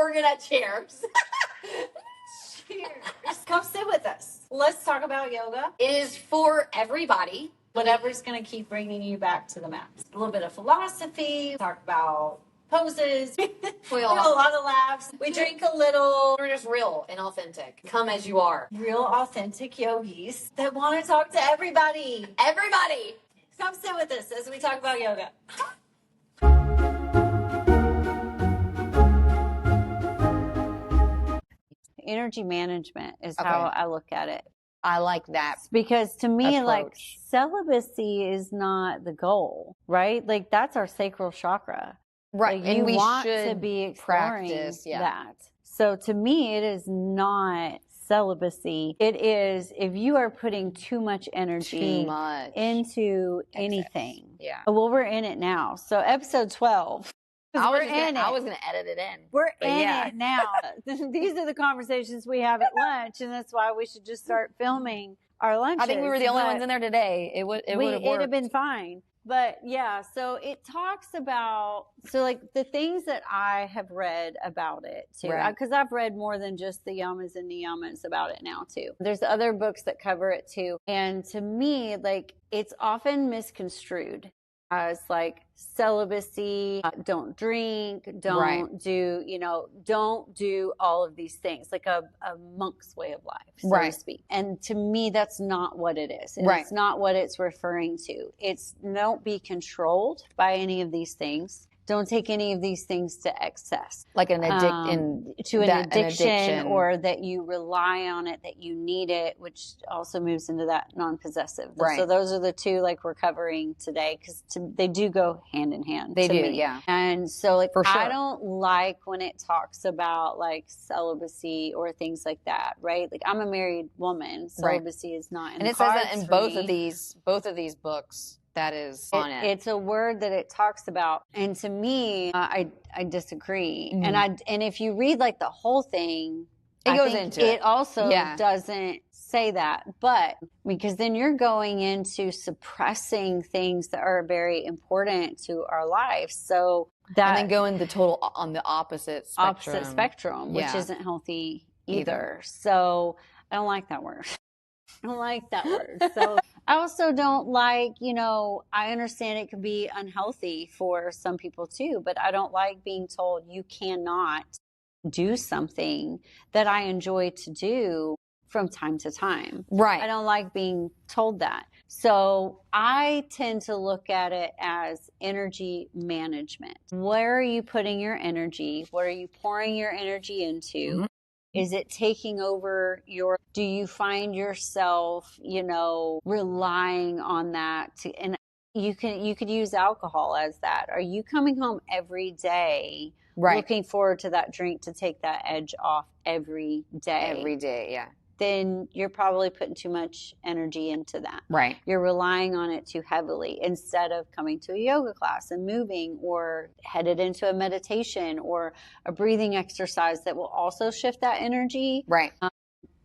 we're gonna cheers. Cheers. Come sit with us. Let's talk about yoga. It is for everybody. Whatever's going to keep bringing you back to the mat. A little bit of philosophy, talk about poses. We have a lot of laughs. We drink a little. We're just real and authentic. Come as you are. Real authentic yogis that want to talk to everybody. Everybody. Come sit with us as we talk about yoga. Energy management is how I look at it. I like that. Because to me, approach. like, celibacy is not the goal, right? Like, that's our sacral chakra. Right. Like, and you we want should to be exploring practice that. So to me, it is not celibacy. It is if you are putting too much energy into anything. Yeah. Well, we're in it now. So episode 12. I was going to edit it in. We're in it now. These are the conversations we have at lunch, and that's why we should just start filming our lunches. I think we were the only ones in there today. It would have worked. It'd have been fine. But yeah, so it talks about, so like the things that I have read about it too, because I've read more than just the Yamas and Niyamas about it now too. There's other books that cover it too. And to me, like, it's often misconstrued as like celibacy, don't drink, don't do, don't do all of these things, like a monk's way of life, so to speak. And to me, that's not what it is. And it's not what it's referring to. It's don't be controlled by any of these things. Don't take any of these things to excess. Like an addiction, or that you rely on it, that you need it, which also moves into that non-possessive. Right. So those are the two like we're covering today, because they do go hand in hand. They do, me. yeah. And so like, for sure. I don't like when it talks about like celibacy or things like that, right? Like, I'm a married woman. Celibacy is not in the cards. And it says that in both of these books. That is on it. It's a word that it talks about. And to me, I disagree. Mm-hmm. And if you read like the whole thing, it goes into it. It also doesn't say that. But because then you're going into suppressing things that are very important to our lives. So that, and then going the total on the opposite spectrum. Which isn't healthy either. So I don't like that word. I don't like that word. So I also don't like, I understand it can be unhealthy for some people too, but I don't like being told you cannot do something that I enjoy to do from time to time. Right. I don't like being told that. So I tend to look at it as energy management. Where are you putting your energy? What are you pouring your energy into? Mm-hmm. Is it taking over do you find yourself, relying on that and you could use alcohol as that. Are you coming home every day looking forward to that drink to take that edge off every day? Every day, yeah. Then you're probably putting too much energy into that. Right. You're relying on it too heavily instead of coming to a yoga class and moving, or headed into a meditation or a breathing exercise that will also shift that energy. Right.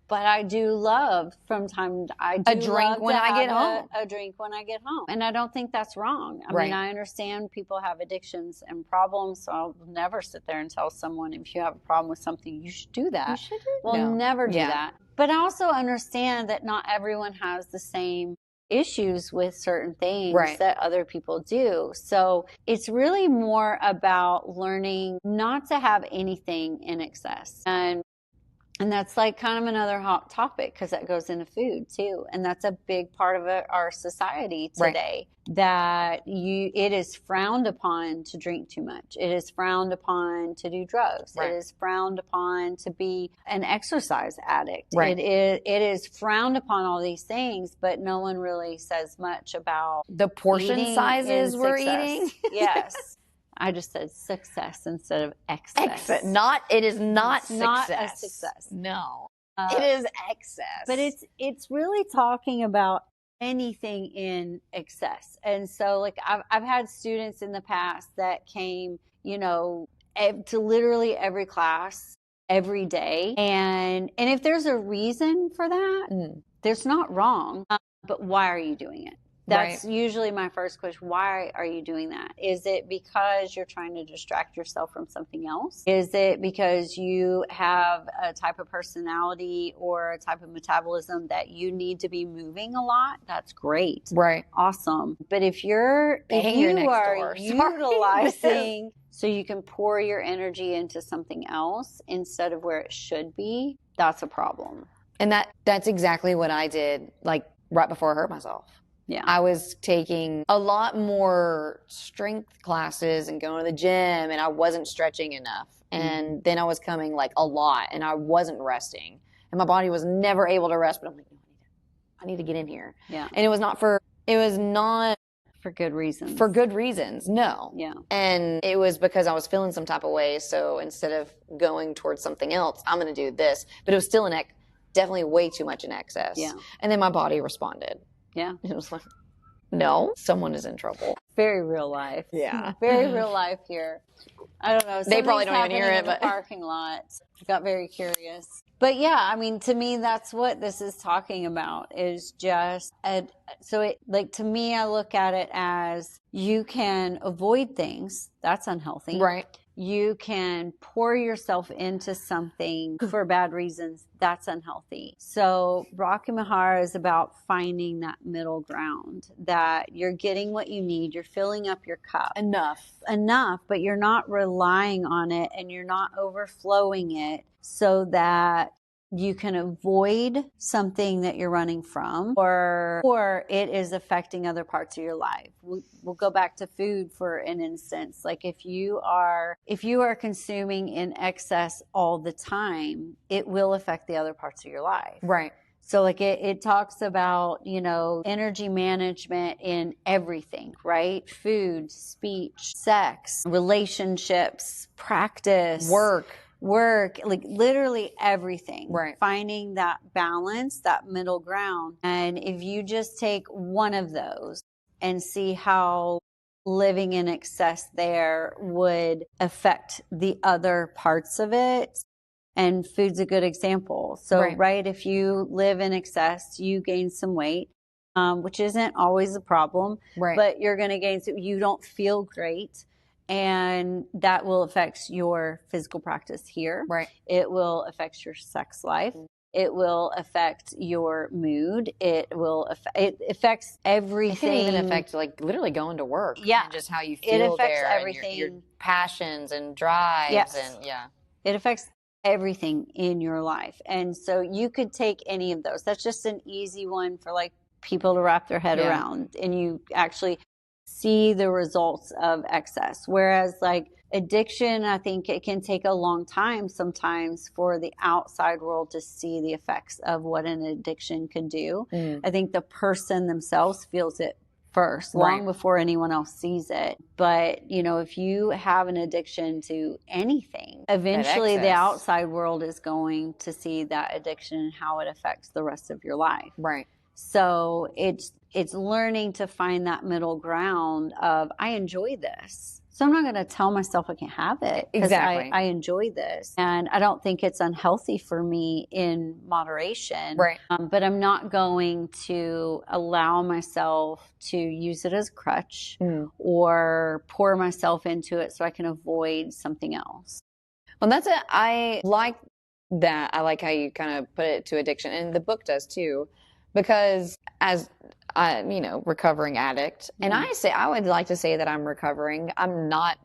But I do love a drink when I get home. A drink when I get home. And I don't think that's wrong. I mean, I understand people have addictions and problems, so I'll never sit there and tell someone, if you have a problem with something, you should do that. You should do We'll never do that. But I also understand that not everyone has the same issues with certain things that other people do. So it's really more about learning not to have anything in excess. And that's like kind of another hot topic, because that goes into food too. And that's a big part of our society today, that it is frowned upon to drink too much. It is frowned upon to do drugs. It is frowned upon to be an exercise addict. It is frowned upon all these things, but no one really says much about the portion sizes we're eating. Yes. I just said success instead of excess. It is not success. Not a success. No. It is excess. But it's really talking about anything in excess. And so like I've had students in the past that came, to literally every class every day. And if there's a reason for that, there's not wrong. But why are you doing it? That's usually my first question. Why are you doing that? Is it because you're trying to distract yourself from something else? Is it because you have a type of personality or a type of metabolism that you need to be moving a lot? That's great. Right. Awesome. But if you are utilizing so you can pour your energy into something else instead of where it should be, that's a problem. And that's exactly what I did, like right before I hurt myself. Yeah. I was taking a lot more strength classes and going to the gym, and I wasn't stretching enough. And then I was coming like a lot, and I wasn't resting. And my body was never able to rest, but I'm like, no, I need to get in here. Yeah. And it was not for good reasons. For good reasons, no. Yeah. And it was because I was feeling some type of way, so instead of going towards something else, I'm going to do this. But it was still definitely way too much in excess. Yeah. And then my body responded. Yeah. It was like, no, someone is in trouble. Very real life. Yeah. Very real life here. I don't know. They probably don't even hear it, but in the parking lot. I got very curious. But yeah, I mean, to me, that's what this is talking about is just, to me, I look at it as you can avoid things. That's unhealthy. Right. You can pour yourself into something for bad reasons. That's unhealthy. So Brahmacharya is about finding that middle ground, that you're getting what you need. You're filling up your cup. Enough, but you're not relying on it and you're not overflowing it so that you can avoid something that you're running from or it is affecting other parts of your life. We'll go back to food for an instance. Like if you are consuming in excess all the time, it will affect the other parts of your life. Right. So like it talks about, energy management in everything, right? Food, speech, sex, relationships, practice, work, like literally everything. Right. Finding that balance, that middle ground. And if you just take one of those and see how living in excess there would affect the other parts of it. And food's a good example. So, right, if you live in excess, you gain some weight, which isn't always a problem, but you're going to gain, you don't feel great. And that will affect your physical practice here. Right. It will affect your sex life. It will affect your mood. It affects everything. It can even affect like literally going to work. Yeah. And just how you feel. It affects there everything. And your passions and drives. Yes. And it affects everything in your life. And so you could take any of those. That's just an easy one for like people to wrap their head around. And you actually see the results of excess. Whereas like addiction, I think it can take a long time sometimes for the outside world to see the effects of what an addiction can do. I think the person themselves feels it first, long before anyone else sees it. But, if you have an addiction to anything, eventually the outside world is going to see that addiction and how it affects the rest of your life. Right. So it's learning to find that middle ground of, I enjoy this. So I'm not going to tell myself I can't have it. Exactly. I enjoy this. And I don't think it's unhealthy for me in moderation. Right. But I'm not going to allow myself to use it as a crutch or pour myself into it so I can avoid something else. Well, that's it. I like that. I like how you kind of put it to addiction. And the book does too. Because as recovering addict, and I would like to say that I'm recovering. I'm not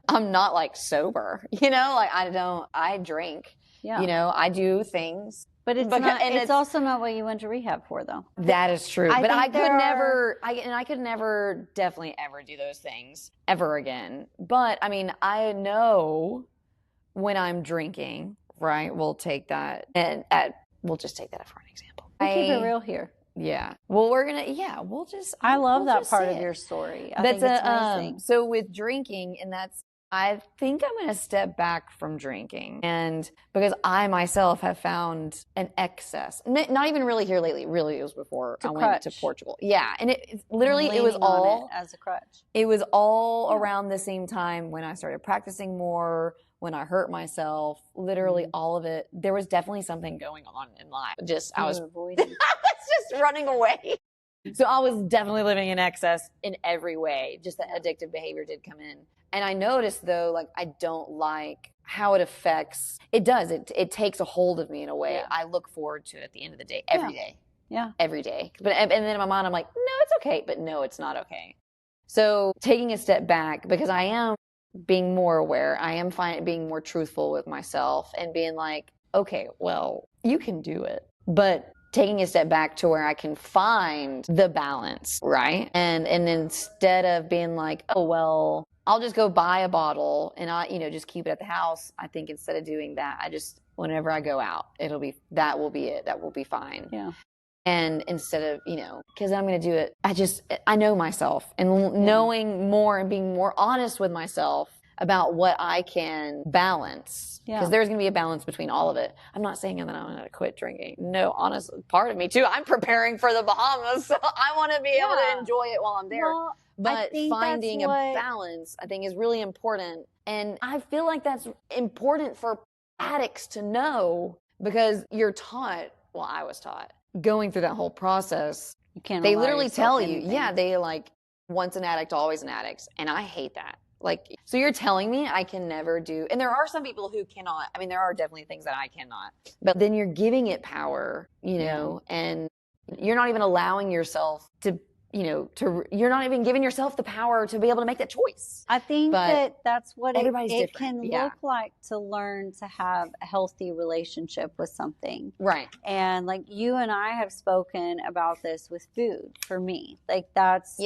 like sober, I drink, I do things. But it's also not what you went to rehab for, though. That is true. But I could never definitely ever do those things ever again. But I mean, I know when I'm drinking, right? We'll take that we'll just take that for an example. Keep it real here. Yeah. Well, I love that part of your story. I think it's amazing. So with drinking, I think I'm going to step back from drinking. And because I myself have found an excess, not even really here lately, really it was before I went to Portugal. Yeah. And it was all as a crutch. It was all around the same time when I started practicing more, when I hurt myself, literally all of it. There was definitely something going on in life. I was avoiding. I was just running away. So I was definitely living in excess in every way. Just the addictive behavior did come in. And I noticed though, like I don't like how it affects, it does, it takes a hold of me in a way. Yeah. I look forward to it at the end of the day, every day. Yeah. Every day. But and then in my mind I'm like, no, it's okay. But no, it's not okay. So taking a step back, because I am being more aware, I am being more truthful with myself and being like, okay, well, you can do it. But taking a step back to where I can find the balance, right? And instead of being like, oh, well, I'll just go buy a bottle and just keep it at the house. I think instead of doing that, I just, whenever I go out, that will be it. That will be fine. Yeah. And instead of, because I'm going to do it, I know myself, and knowing more and being more honest with myself about what I can balance. Because there's going to be a balance between all of it. I'm not saying that I'm going to quit drinking. No, honestly, part of me too. I'm preparing for the Bahamas, so I want to be able to enjoy it while I'm there. Well, but finding a balance, I think, is really important. And I feel like that's important for addicts to know, because you're taught, well, I was taught, going through that whole process, they literally tell you, they like, once an addict, always an addict. And I hate that. Like, so you're telling me I can never do, and there are some people who cannot. I mean, there are definitely things that I cannot, but then you're giving it power, and you're not even allowing yourself to, you're not even giving yourself the power to be able to make that choice. I think that's what it can look like to learn to have a healthy relationship with something. Right. And like you and I have spoken about this with food for me. Like that's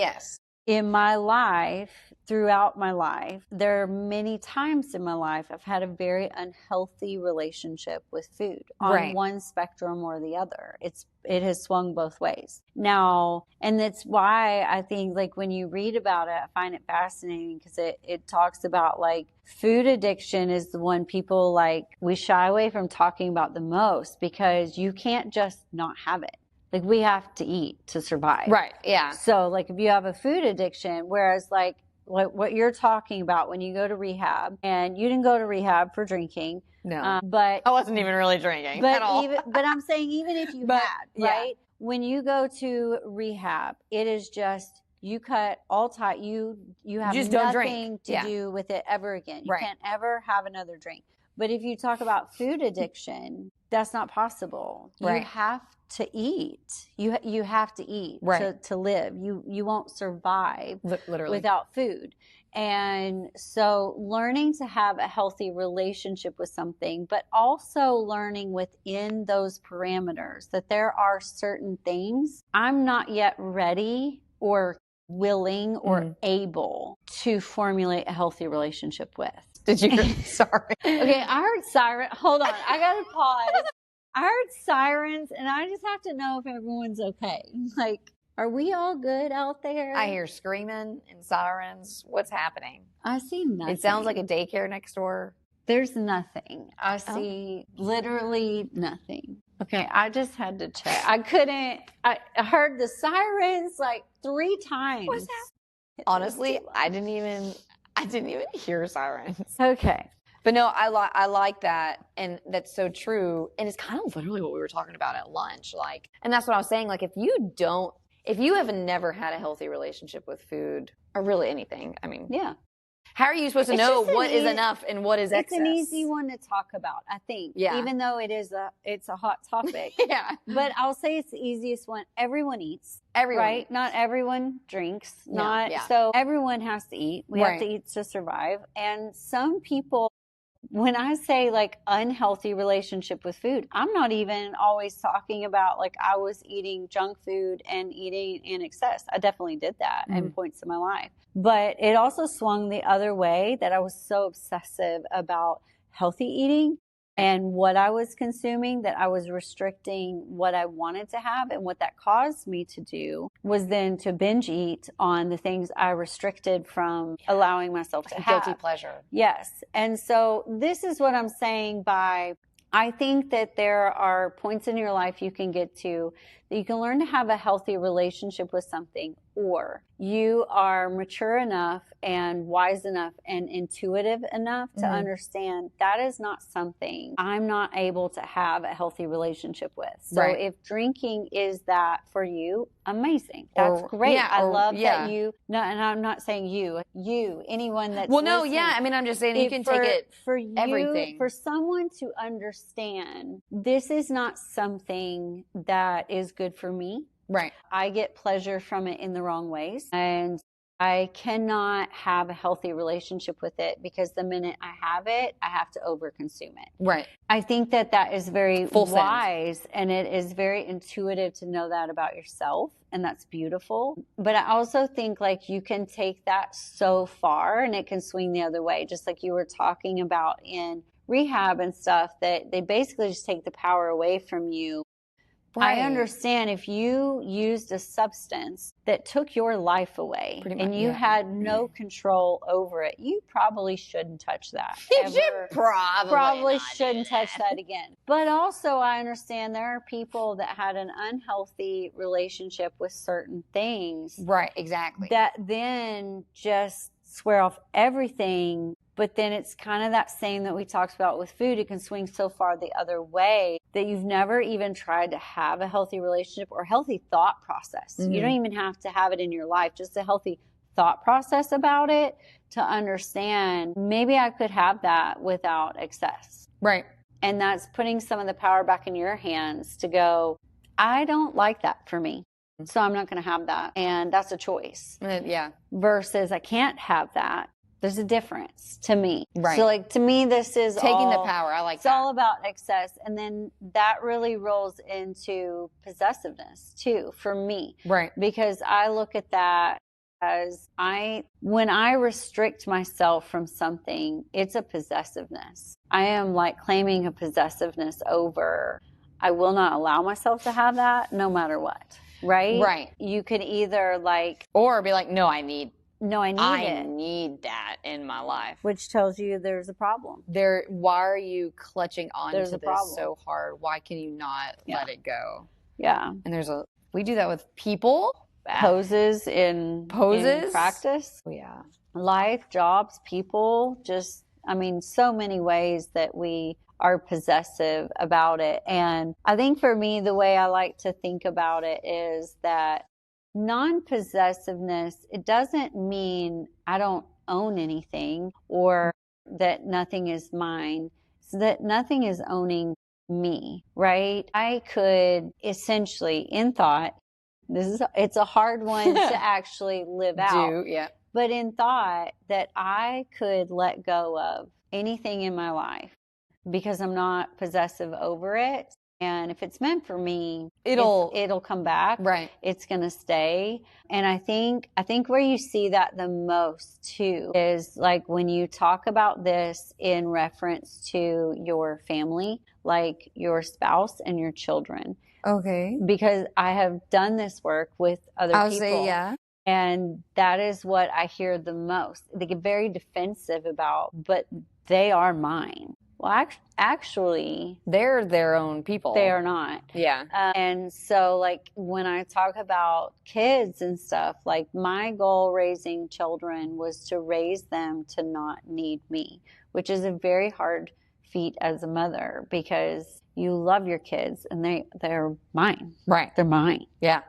in my life, throughout my life, there are many times in my life I've had a very unhealthy relationship with food on one spectrum or the other. It has swung both ways. Now, and that's why I think like when you read about it, I find it fascinating, because it talks about like food addiction is the one people like we shy away from talking about the most, because you can't just not have it. Like we have to eat to survive. Right. Yeah. So like if you have a food addiction, whereas like what you're talking about when you go to rehab, and you didn't go to rehab for drinking. No. But I wasn't even really drinking at all. But I'm saying even if you had, right? When you go to rehab, it is just, you cut all tight. You have just nothing to do with it ever again. You can't ever have another drink. But if you talk about food addiction, that's not possible. You have to eat. You have to eat to live. You won't survive literally without food. And so learning to have a healthy relationship with something, but also learning within those parameters that there are certain things I'm not yet ready or willing or able to formulate a healthy relationship with. Did you? Sorry. Okay, I heard siren. Hold on, I gotta pause. I heard sirens, and I just have to know if everyone's okay. Like, are we all good out there? I hear screaming and sirens. What's happening? I see nothing. It sounds like a daycare next door. There's nothing. I see literally nothing. Okay, I just had to check. I couldn't. I heard the sirens like 3 times. What's that? Honestly, I didn't even hear sirens. Okay. But no, I like that, and that's so true. And it's kind of literally what we were talking about at lunch. Like, and that's what I was saying. Like, if you have never had a healthy relationship with food, or really anything, I mean, how are you supposed to know what is enough and what is excess? It's an easy one to talk about, I think. Yeah. Even though it's a hot topic. Yeah. But I'll say it's the easiest one. Everyone eats. Everyone. Right? Not everyone drinks. Yeah. So everyone has to eat. We have to eat to survive. And some people, when I say like unhealthy relationship with food, I'm not even always talking about like I was eating junk food and eating in excess. I definitely did that in points in my life. But it also swung the other way, that I was so obsessive about healthy eating and what I was consuming, that I was restricting what I wanted to have. And what that caused me to do was then to binge eat on the things I restricted from allowing myself to have. Guilty pleasure. Yes. And so this is what I'm saying by, I think that there are points in your life you can get to that you can learn to have a healthy relationship with something, or you are mature enough and wise enough and intuitive enough to understand that is not something I'm not able to have a healthy relationship with. So if drinking is that for you, amazing. That's great. Yeah, I love that you, no, and I'm not saying you, anyone that's listening. I mean, I'm just saying you can take it for you, everything. For someone to understand this is not something that is good for me. Right. I get pleasure from it in the wrong ways, and I cannot have a healthy relationship with it because the minute I have it, I have to overconsume it. Right. I think that is very wise, and it is very intuitive to know that about yourself, and that's beautiful. But I also think like you can take that so far and it can swing the other way, just like you were talking about in rehab and stuff, that they basically just take the power away from you. Right. I understand if you used a substance that took your life away and you had no control over it, you probably shouldn't touch that. You should probably shouldn't touch that again. But also I understand there are people that had an unhealthy relationship with certain things. Right, exactly. That then just swear off everything. But then it's kind of that same that we talked about with food. It can swing so far the other way that you've never even tried to have a healthy relationship or healthy thought process. You don't even have to have it in your life, just a healthy thought process about it to understand maybe I could have that without excess. Right. And that's putting some of the power back in your hands to go, I don't like that for me, so I'm not going to have that. And that's a choice. Yeah. Versus I can't have that. There's a difference to me. Right. So like to me, this is taking the power. I like that. It's all about excess. And then that really rolls into possessiveness too, for me. Right. Because I look at that as when I restrict myself from something, it's a possessiveness. I am like claiming a possessiveness over, I will not allow myself to have that no matter what. Right? Right. You could either like, or be like, no, I need it. Need that in my life. Which tells you there's a problem. Why are you clutching on to this problem. so hard? Why can you not let it go? Yeah. And we do that with people. Poses in practice. Oh, yeah. Life, jobs, people, just, I mean, so many ways that we are possessive about it. And I think for me, the way I like to think about it is that non-possessiveness, it doesn't mean I don't own anything or that nothing is mine. So that nothing is owning me, right? I could essentially, in thought, it's a hard one to actually live out. Yeah. But in thought, that I could let go of anything in my life because I'm not possessive over it. And if it's meant for me, it'll come back. Right. It's going to stay. And I think where you see that the most too is like when you talk about this in reference to your family, like your spouse and your children. Okay. Because I have done this work with other people. Say, yeah. And that is what I hear the most. They get very defensive about, but they are mine. Well, actually, they're their own people. They are not. Yeah. And so, like, when I talk about kids and stuff, like, my goal raising children was to raise them to not need me, which is a very hard feat as a mother because you love your kids and they're mine. Right. They're mine. Yeah.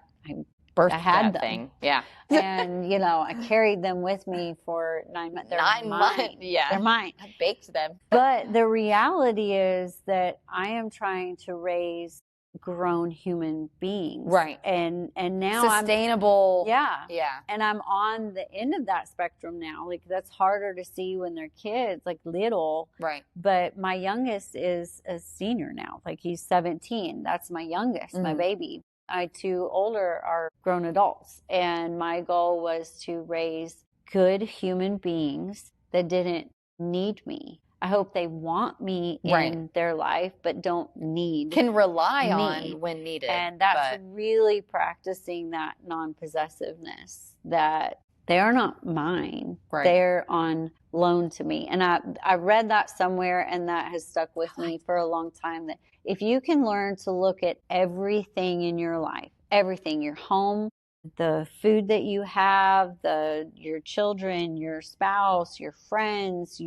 I had them. Thing. Yeah. And, I carried them with me for 9 months. They're 9 months. Yeah. They're mine. I baked them. But the reality is that I am trying to raise grown human beings. Right. And now sustainable. Yeah. Yeah. And I'm on the end of that spectrum now. Like that's harder to see when they're kids, like little. Right. But my youngest is a senior now. Like he's 17. That's my youngest, my baby. My two older are grown adults. And my goal was to raise good human beings that didn't need me. I hope they want me in their life, but don't need can rely me. On when needed. And that's really practicing that non-possessiveness that they are not mine. Right. They're on loan to me. And I read that somewhere, and that has stuck with me for a long time, that if you can learn to look at everything in your life, everything, your home, the food that you have, your children, your spouse, your friends,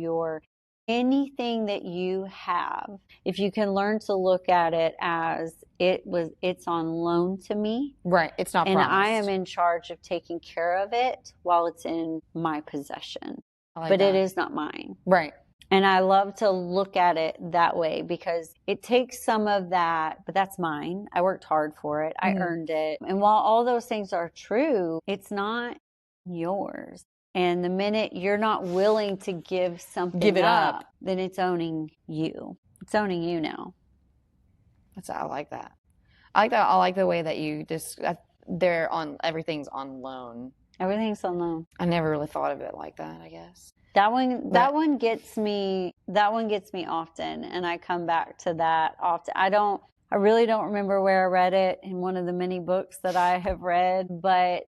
anything that you have, if you can learn to look at it as it's on loan to me. Right. It's not and promised. I am in charge of taking care of it while it's in my possession. But it is not mine. Right. And I love to look at it that way, because it takes some of that, but that's mine. I worked hard for it. I earned it. And while all those things are true, it's not yours. And the minute you're not willing to give something up, then it's owning you. It's owning you now. I like that. I like that. I like the way that you just, everything's on loan. Everything's on loan. I never really thought of it like that, I guess. That one gets me often, and I come back to that often. I really don't remember where I read it in one of the many books that I have read, but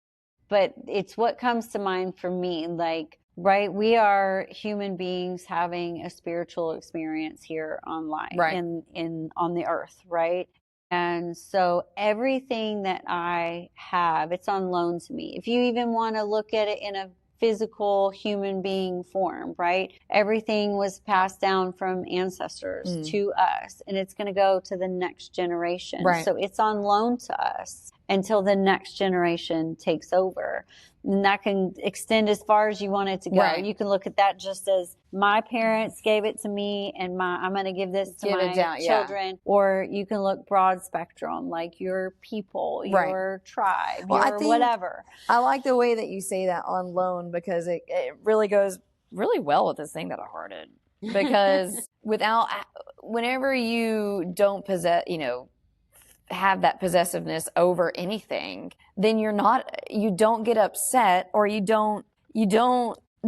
it's what comes to mind for me. Like, right, we are human beings having a spiritual experience here on life, right, on the earth, right? And so everything that I have, it's on loan to me. If you even want to look at it in a physical human being form, right? Everything was passed down from ancestors to us, and it's going to go to the next generation. Right. So it's on loan to us until the next generation takes over. And that can extend as far as you want it to go. Right. You can look at that just as my parents gave it to me, and I'm going to give this to my children. Yeah. Or you can look broad spectrum, like your people, your tribe, whatever. I like the way that you say that, on loan, because it really goes really well with this thing that I hearted. Because whenever you don't possess, have that possessiveness over anything, then you don't get upset, or you don't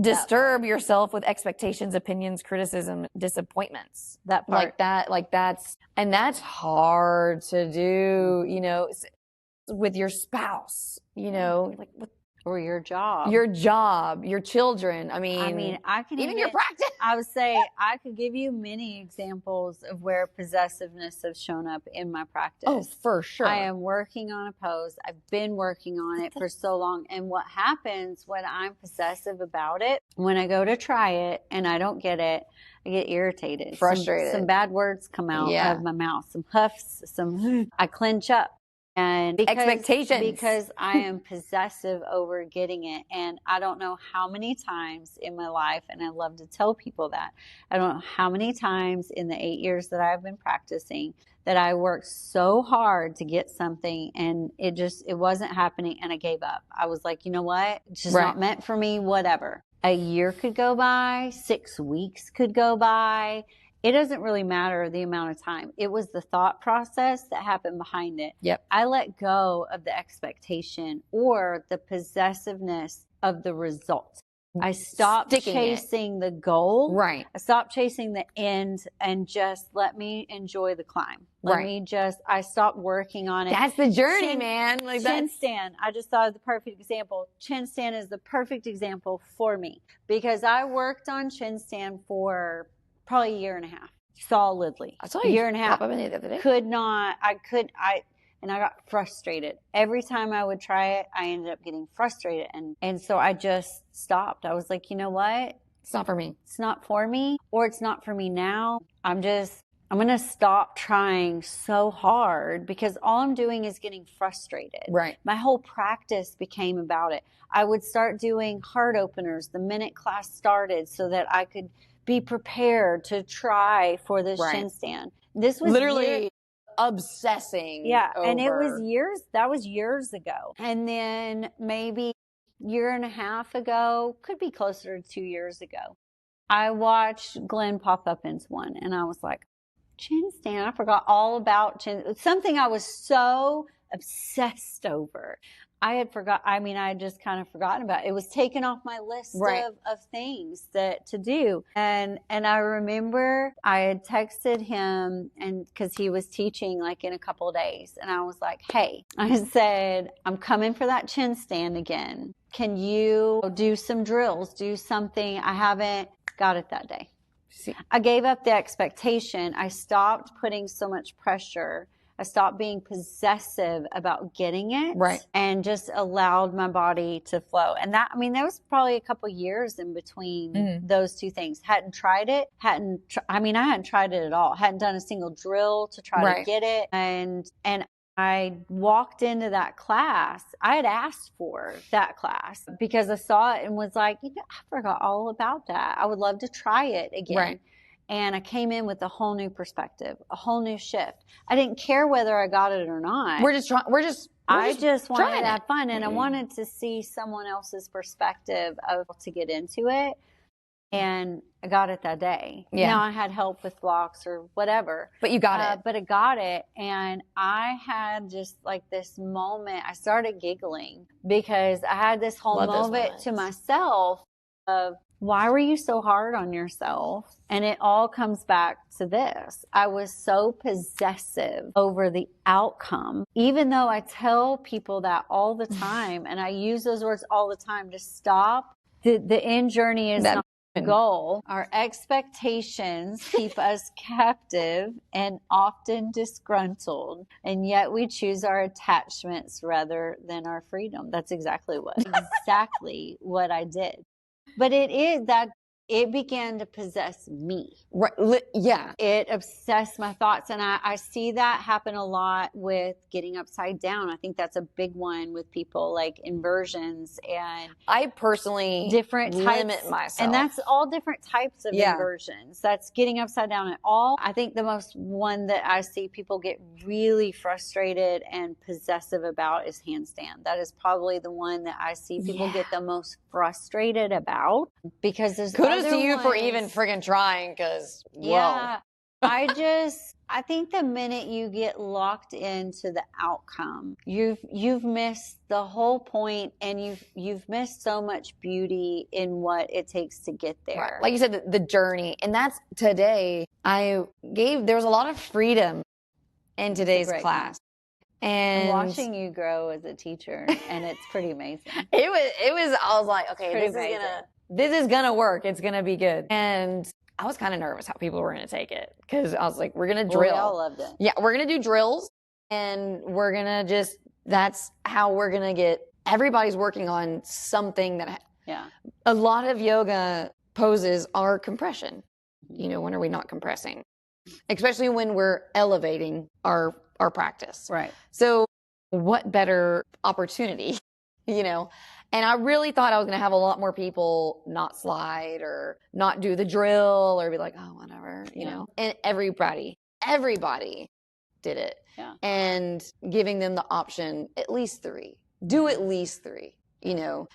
disturb yourself with expectations, opinions, criticism, disappointments. That part. That's hard to do, with your spouse, like what. Or your job, your children. I mean, I can even your practice. I would say I could give you many examples of where possessiveness has shown up in my practice. Oh, for sure. I am working on a pose. I've been working on it for so long. And what happens when I'm possessive about it, when I go to try it and I don't get it, I get irritated, frustrated. Some bad words come out of my mouth, some huffs, I clench up. And because I am possessive over getting it. And I don't know how many times in my life, and I love to tell people that, I don't know how many times in the 8 years that I've been practicing that I worked so hard to get something, and it wasn't happening, and I gave up. I was like, you know what? It's just not meant for me, whatever. A year could go by, 6 weeks could go by. It doesn't really matter the amount of time. It was the thought process that happened behind it. Yep. I let go of the expectation or the possessiveness of the result. I stopped chasing the goal. Right. I stopped chasing the end and just let me enjoy the climb. I stopped working on it. That's the journey, man. Chin stand. I just thought of the perfect example. Chin stand is the perfect example for me, because I worked on chin stand for probably a year and a half, solidly. I saw you a year and a half. Pop up in the other day. And I got frustrated. Every time I would try it, I ended up getting frustrated. And so I just stopped. I was like, you know what? It's not for me. It's not for me, or it's not for me now. I'm going to stop trying so hard, because all I'm doing is getting frustrated. Right. My whole practice became about it. I would start doing heart openers the minute class started so that I could be prepared to try for this chin stand. This was literally obsessing. Yeah. And it was years ago. And then maybe a year and a half ago, could be closer to 2 years ago, I watched Glenn pop up into one, and I was like, chin stand. I forgot all about chin. Something I was so obsessed over. I had just kind of forgotten about it. It was taken off my list of things to do. And I remember I had texted him, and because he was teaching like in a couple of days, and I was like, hey, I said, I'm coming for that chin stand again. Can you do some drills, do something? I haven't got it that day. I gave up the expectation. I stopped putting so much pressure. I stopped being possessive about getting it, and just allowed my body to flow. And that, I mean, there was probably a couple years in between those two things. Hadn't tried it. I hadn't tried it at all. Hadn't done a single drill to try to get it. And I walked into that class. I had asked for that class because I saw it and was like, I forgot all about that. I would love to try it again. And I came in with a whole new perspective, a whole new shift. I didn't care whether I got it or not. I just wanted to have fun, and I wanted to see someone else's perspective of to get into it. And I got it that day. Now I had help with blocks or whatever. But you got it. But I got it. And I had just like this moment. I started giggling because I had this whole moment to myself of, why were you so hard on yourself? And it all comes back to this. I was so possessive over the outcome, even though I tell people that all the time. And I use those words all the time to stop. The end journey is not goal. Our expectations keep us captive and often disgruntled, and yet we choose our attachments rather than our freedom. That's exactly what I did. But it is that it began to possess me. It obsessed my thoughts. And I see that happen a lot with getting upside down. I think that's a big one with people, like inversions. And I personally limit myself. And that's all different types of inversions. That's getting upside down at all. I think the most one that I see people get really frustrated and possessive about is handstand. That is probably the one that I see people get the most frustrated about, because there's kudos to you for even friggin' trying, because I think the minute you get locked into the outcome, you've missed the whole point, and you've missed so much beauty in what it takes to get there. Like you said, the journey. And that's today there was a lot of freedom in today's class. And I'm watching you grow as a teacher, and it's pretty amazing. I was like, okay, this is gonna work. It's gonna be good. And I was kind of nervous how people were gonna take it, because I was like, we're gonna drill. We all loved it. Yeah, we're gonna do drills, and we're gonna that's how we're gonna get, everybody's working on something that, a lot of yoga poses are compression. When are we not compressing? Especially when we're elevating our practice. Right. So what better opportunity, And I really thought I was going to have a lot more people not slide or not do the drill or be like, oh, whatever, you know. And everybody did it. Yeah. And giving them the option, at least 3. Do at least 3.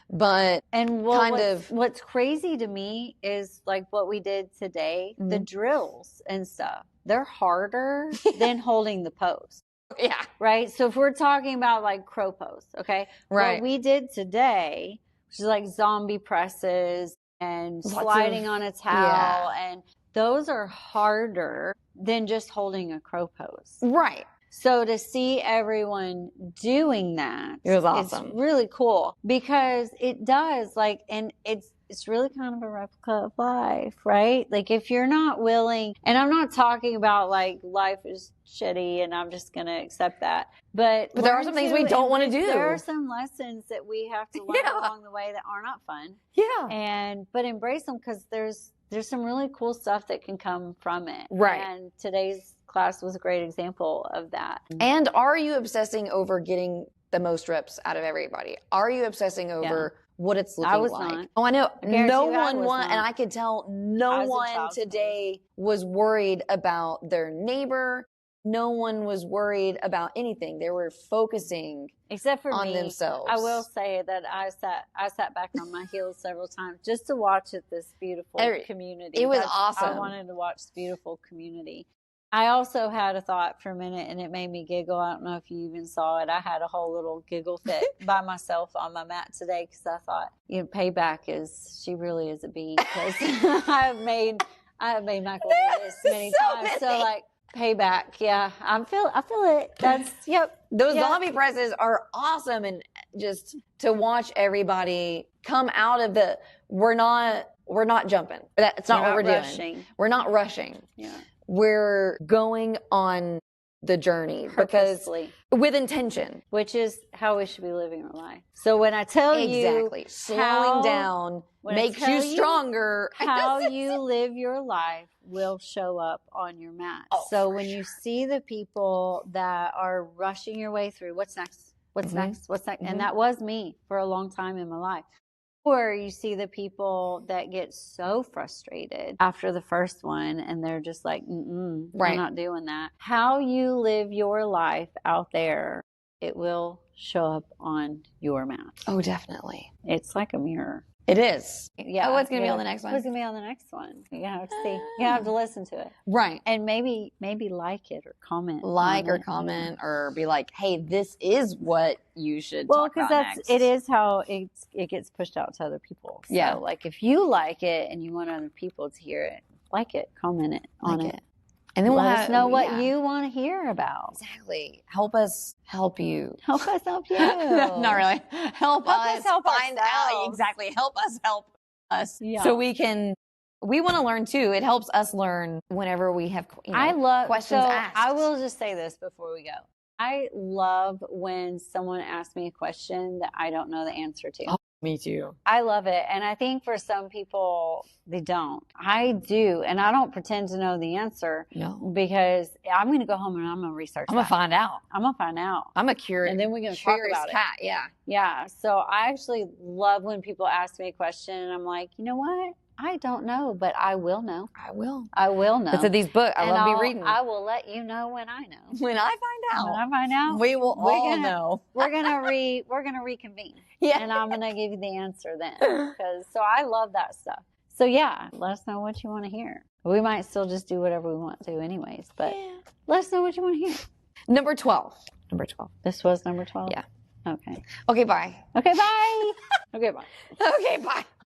But what's crazy to me is like what we did today, the drills and stuff. They're harder than holding the pose. Yeah. Right. So if we're talking about like crow pose, okay. Right. What we did today, which is like zombie presses and sliding on a towel, and those are harder than just holding a crow pose. Right. So to see everyone doing that, it was awesome. It's really cool, because it does and it's really kind of a replica of life, right? Like if you're not willing, and I'm not talking about like life is shitty and I'm just going to accept that. But there are some things we don't want to do. There are some lessons that we have to learn along the way that are not fun. Yeah. But embrace them, because there's some really cool stuff that can come from it. Right. And today's class was a great example of that. And are you obsessing over getting the most reps out of everybody? Are you obsessing over what it's looking like? Not. Oh, I know. No one won, and I could tell no one today was worried about their neighbor. No one was worried about anything. They were focusing except for on themselves. I will say that I sat back on my heels several times just to watch this beautiful community. It was awesome. I wanted to watch this beautiful community. I also had a thought for a minute, and it made me giggle. I don't know if you even saw it. I had a whole little giggle fit by myself on my mat today, because I thought, payback she really is a bee, because I have made Michael do this many times. So like, Payback. Yeah. I feel it. That's, yep. Those yep. zombie presses are awesome. And just to watch everybody come out of we're not jumping. That's not what we're doing. We're not rushing. Yeah. We're going on the journey purposely, with intention, which is how we should be living our life. So when I tell you slowing down makes you stronger, how you live your life will show up on your mat. So when you see the people that are rushing your way through, what's next? What's next? What's next? And that was me for a long time in my life. Or you see the people that get so frustrated after the first one and they're just like, I'm not doing that. How you live your life out there, it will show up on your mat. Oh, definitely. It's like a mirror. It is. Yeah. What's going to be on the next one? What's going to be on the next one? You have to see. You have to listen to it. Right. And maybe like it or comment. Comment or be like, hey, this is what you should talk about next. It is how it gets pushed out to other people. So, like, if you like it and you want other people to hear it, like it, comment it on it. And then let us know what you want to hear about. Exactly. Help us help you. Help us help you. Not really. Help us find ourselves. out. Exactly. Help us. Yeah. So we want to learn too. It helps us learn whenever we have questions asked. I will just say this before we go. I love when someone asks me a question that I don't know the answer to. Oh, me too. I love it. And I think for some people, they don't. I do. And I don't pretend to know the answer. No. Because I'm going to go home and I'm going to research I'm going to find out. I'm a curious. And then we're going to talk about cat. it. Yeah. So I actually love when people ask me a question and I'm like, you know what? I don't know, but I will know. I will know. It's these books. I love reading. I will let you know when I know. When I find out. We will all know. We're gonna reconvene. Yeah. And I'm gonna give you the answer then. So I love that stuff. So yeah, let us know what you want to hear. We might still just do whatever we want to anyways, but let us know what you want to hear. Number 12. This was number 12? Yeah. Okay. Okay, bye. Okay, bye. Okay, bye. Okay, bye.